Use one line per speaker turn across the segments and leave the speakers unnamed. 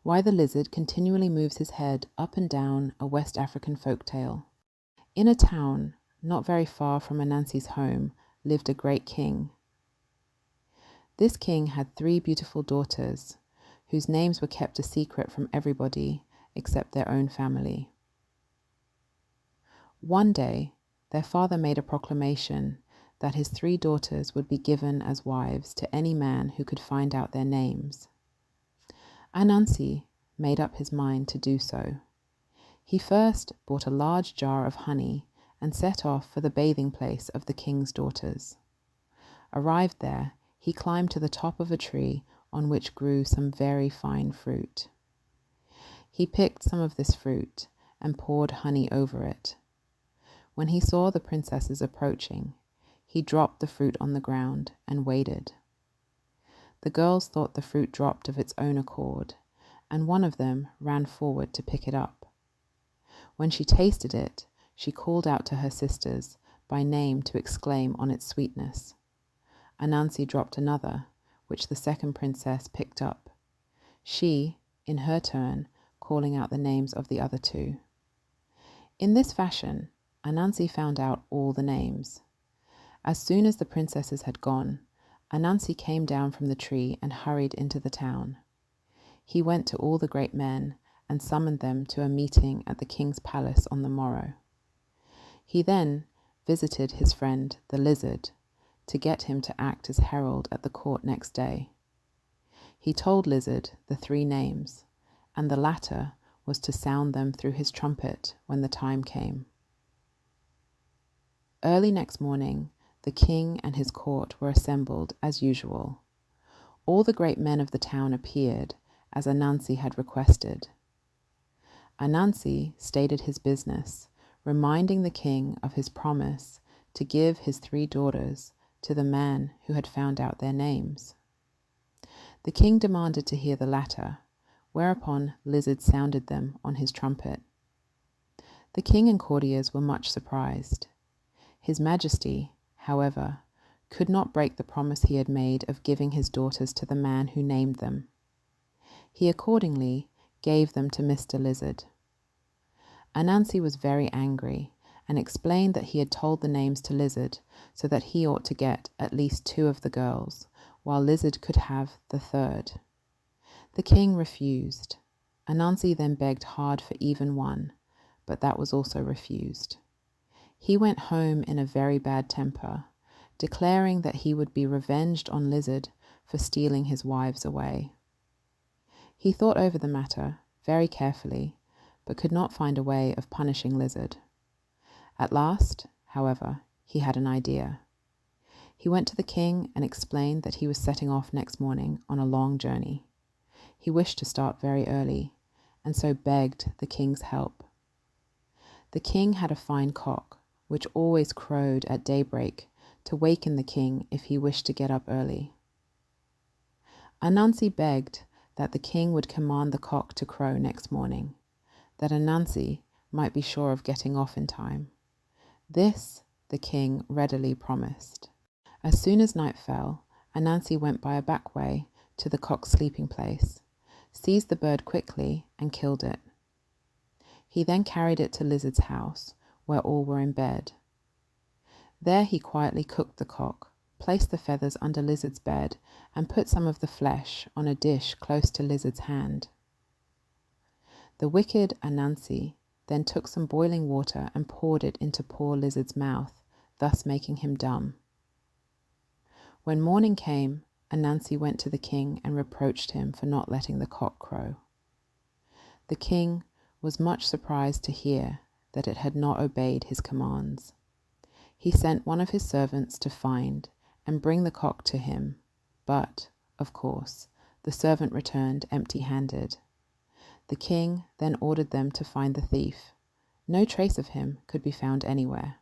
Why the Lizard Continually Moves His Head Up and Down, a West African Folktale. In a town not very far from Anansi's home lived a great king. This king had 3 beautiful daughters, whose names were kept a secret from everybody except their own family. One day, their father made a proclamation that his 3 daughters would be given as wives to any man who could find out their names. Anansi made up his mind to do so. He first bought a large jar of honey and set off for the bathing place of the king's daughters. Arrived there, he climbed to the top of a tree on which grew some very fine fruit. He picked some of this fruit and poured honey over it. When he saw the princesses approaching, he dropped the fruit on the ground and waited. The girls thought the fruit dropped of its own accord, and one of them ran forward to pick it up. When she tasted it, she called out to her sisters by name to exclaim on its sweetness. Anansi dropped another, which the second princess picked up, she, in her turn, calling out the names of the other 2. In this fashion, Anansi found out all the names. As soon as the princesses had gone, Anansi came down from the tree and hurried into the town. He went to all the great men and summoned them to a meeting at the king's palace on the morrow. He then visited his friend, the lizard, to get him to act as herald at the court next day. He told Lizard the 3 names, and the latter was to sound them through his trumpet when the time came. Early next morning, the king and his court were assembled as usual. All the great men of the town appeared, as Anansi had requested. Anansi stated his business, reminding the king of his promise to give his 3 daughters to the man who had found out their names. The king demanded to hear the latter, whereupon Lizard sounded them on his trumpet. The king and courtiers were much surprised. His Majesty, however, could not break the promise he had made of giving his daughters to the man who named them. He accordingly gave them to Mr. Lizard. Anansi was very angry and explained that he had told the names to Lizard so that he ought to get at least 2 of the girls, while Lizard could have the 3rd. The king refused. Anansi then begged hard for even 1, but that was also refused. He went home in a very bad temper, declaring that he would be revenged on Lizard for stealing his wives away. He thought over the matter very carefully, but could not find a way of punishing Lizard. At last, however, he had an idea. He went to the king and explained that he was setting off next morning on a long journey. He wished to start very early, and so begged the king's help. The king had a fine cock, which always crowed at daybreak to waken the king if he wished to get up early. Anansi begged that the king would command the cock to crow next morning, that Anansi might be sure of getting off in time. This the king readily promised. As soon as night fell, Anansi went by a back way to the cock's sleeping place, seized the bird quickly and killed it. He then carried it to Lizard's house, where all were in bed. There he quietly cooked the cock, placed the feathers under Lizard's bed, and put some of the flesh on a dish close to Lizard's hand. The wicked Anansi then took some boiling water and poured it into poor Lizard's mouth, thus making him dumb. When morning came, Anansi went to the king and reproached him for not letting the cock crow. The king was much surprised to hear that it had not obeyed his commands. He sent one of his servants to find and bring the cock to him, but, of course, the servant returned empty-handed. The king then ordered them to find the thief. No trace of him could be found anywhere.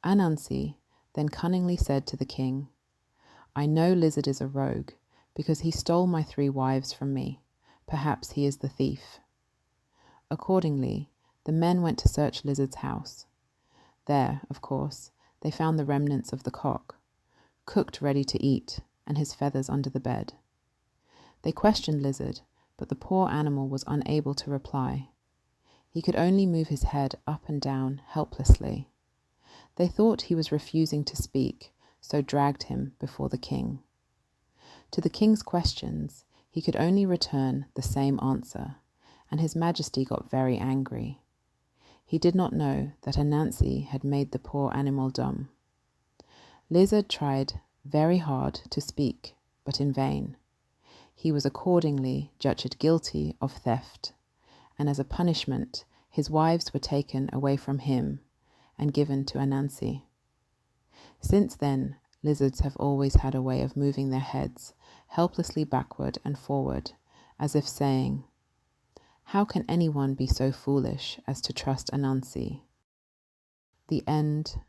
Anansi then cunningly said to the king, "I know Lizard is a rogue, because he stole my 3 wives from me. Perhaps he is the thief." Accordingly, the men went to search Lizard's house. There, of course, they found the remnants of the cock, cooked ready to eat, and his feathers under the bed. They questioned Lizard, but the poor animal was unable to reply. He could only move his head up and down helplessly. They thought he was refusing to speak, so dragged him before the king. To the king's questions, he could only return the same answer, and his majesty got very angry. He did not know that Anansi had made the poor animal dumb. Lizard tried very hard to speak, but in vain. He was accordingly judged guilty of theft, and as a punishment, his wives were taken away from him and given to Anansi. Since then, lizards have always had a way of moving their heads helplessly backward and forward, as if saying, "How can anyone be so foolish as to trust Anansi?" The end.